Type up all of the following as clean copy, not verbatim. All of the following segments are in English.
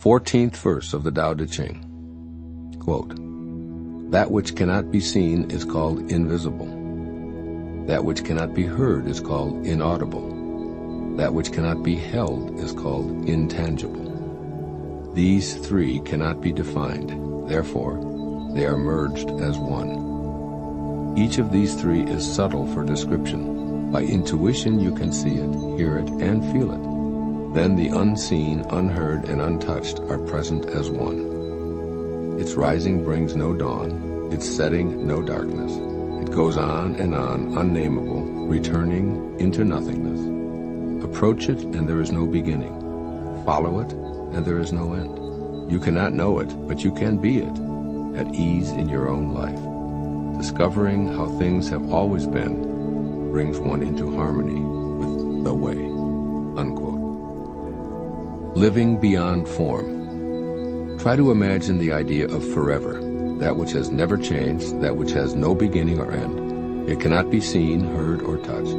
14th verse of the Tao Te Ching. Quote, "That which cannot be seen is called invisible. That which cannot be heard is called inaudible. That which cannot be held is called intangible. These three cannot be defined, therefore they are merged as one. Each of these three is subtle for description. By intuition you can see it, hear it, and feel it. Then the unseen, unheard, and untouched are present as one. Its rising brings no dawn, its setting no darkness. It goes on, unnameable, returning into nothingness. Approach it, and there is no beginning. Follow it, and there is no end. You cannot know it, but you can be it, at ease in your own life. Discovering how things have always been brings one into harmony with the way." Unquote. Living beyond form. Try to imagine the idea of forever, that which has never changed, that which has no beginning or end. It cannot be seen, heard, or touched,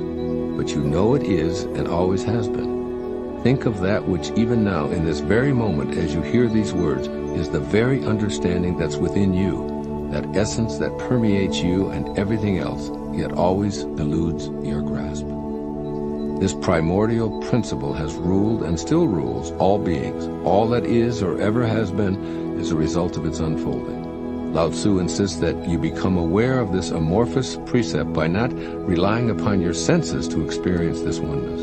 but you know it is and always has been. Think of that which even now, in this very moment, as you hear these words, is the very understanding that's within you, that essence that permeates you and everything else, yet always eludes your grasp. This primordial principle has ruled and still rules all beings. All that is or ever has been is a result of its unfolding. Lao Tzu insists that you become aware of this amorphous precept by not relying upon your senses to experience this oneness.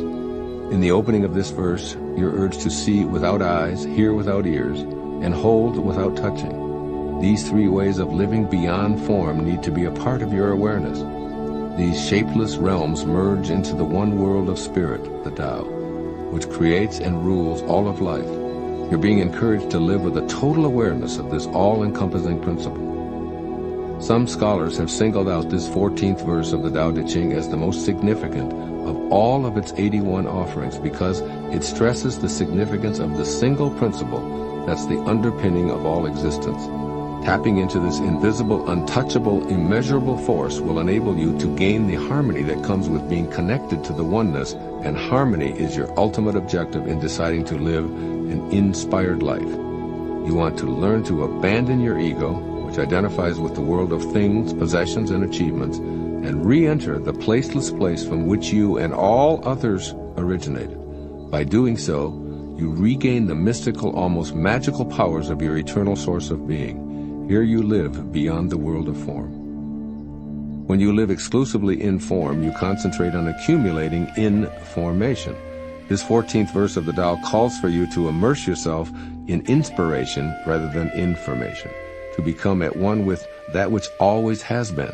In the opening of this verse, you're urged to see without eyes, hear without ears, and hold without touching. These three ways of living beyond form need to be a part of your awareness. These shapeless realms merge into the one world of spirit, the Tao, which creates and rules all of life. You're being encouraged to live with a total awareness of this all-encompassing principle. Some scholars have singled out this 14th verse of the Tao Te Ching as the most significant of all of its 81 offerings because it stresses the significance of the single principle that's the underpinning of all existence. Tapping into this invisible, untouchable, immeasurable force will enable you to gain the harmony that comes with being connected to the oneness, and harmony is your ultimate objective in deciding to live an inspired life. You want to learn to abandon your ego, which identifies with the world of things, possessions, and achievements, and re-enter the placeless place from which you and all others originated. By doing so, you regain the mystical, almost magical powers of your eternal source of being. Here you live beyond the world of form. When you live exclusively in form, you concentrate on accumulating in formation. This 14th verse of the Tao calls for you to immerse yourself in inspiration rather than information, to become at one with that which always has been.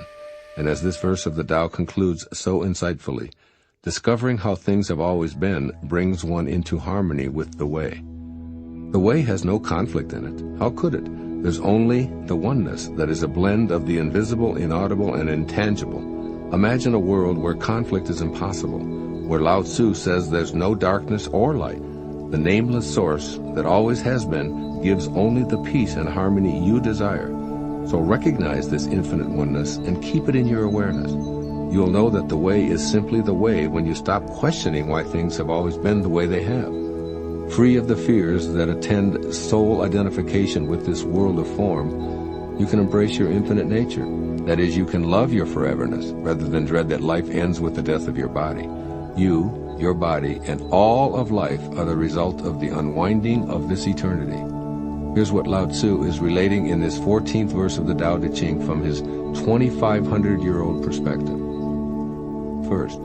And as this verse of the Tao concludes so insightfully, discovering how things have always been brings one into harmony with the way. The way has no conflict in it. How could it? There's only the oneness that is a blend of the invisible, inaudible, and intangible. Imagine a world where conflict is impossible, where Lao Tzu says there's no darkness or light. The nameless source that always has been gives only the peace and harmony you desire. So recognize this infinite oneness and keep it in your awareness. You'll know that the way is simply the way when you stop questioning why things have always been the way they have. Free of the fears that attend soul identification with this world of form, you can embrace your infinite nature. That is, you can love your foreverness rather than dread that life ends with the death of your body. You, your body, and all of life are the result of the unwinding of this eternity. Here's what Lao Tzu is relating in this 14th verse of the Tao Te Ching from his 2,500-year-old perspective. First,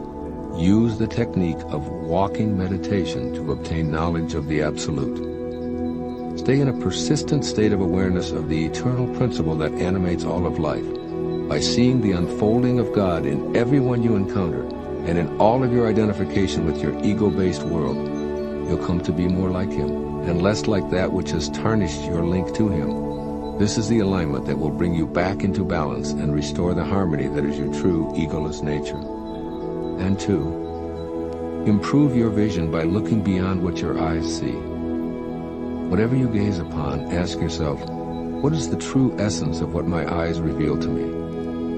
use the technique of walking meditation to obtain knowledge of the Absolute. Stay in a persistent state of awareness of the eternal principle that animates all of life. By seeing the unfolding of God in everyone you encounter and in all of your identification with your ego-based world, you'll come to be more like Him and less like that which has tarnished your link to Him. This is the alignment that will bring you back into balance and restore the harmony that is your true egoless nature. And 2, improve your vision by looking beyond what your eyes see. Whatever you gaze upon, ask yourself, what is the true essence of what my eyes reveal to me?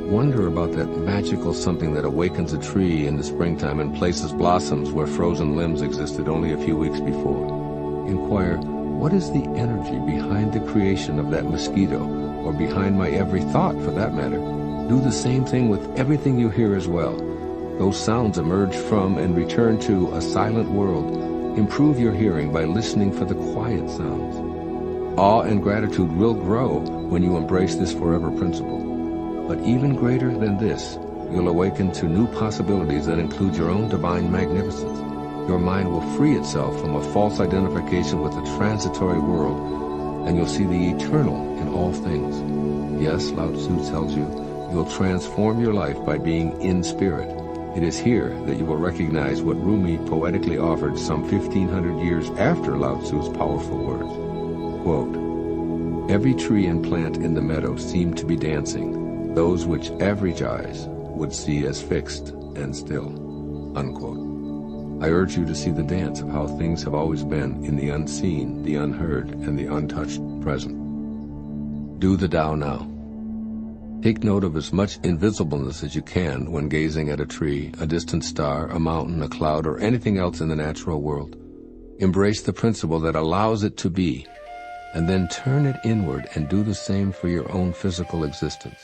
Wonder about that magical something that awakens a tree in the springtime and places blossoms where frozen limbs existed only a few weeks before. Inquire, What is the energy behind the creation of that mosquito, or behind my every thought for that matter? Do the same thing with everything you hear as well. Those sounds emerge from and return to a silent world. Improve your hearing by listening for the quiet sounds. Awe and gratitude will grow when you embrace this forever principle. But even greater than this, you'll awaken to new possibilities that include your own divine magnificence. Your mind will free itself from a false identification with the transitory world, and you'll see the eternal in all things. Yes, Lao Tzu tells you, you'll transform your life by being in spirit. It is here that you will recognize what Rumi poetically offered some 1,500 years after Lao Tzu's powerful words. Quote, "Every tree and plant in the meadow seemed to be dancing, those which average eyes would see as fixed and still." Unquote. I urge you to see the dance of how things have always been in the unseen, the unheard, and the untouched present. Do the Tao now. Take note of as much invisibleness as you can when gazing at a tree, a distant star, a mountain, a cloud, or anything else in the natural world. Embrace the principle that allows it to be, and then turn it inward and do the same for your own physical existence.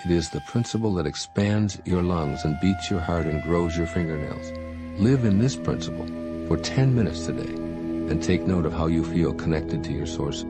It is the principle that expands your lungs and beats your heart and grows your fingernails. Live in this principle for 10 minutes today and take note of how you feel connected to your source.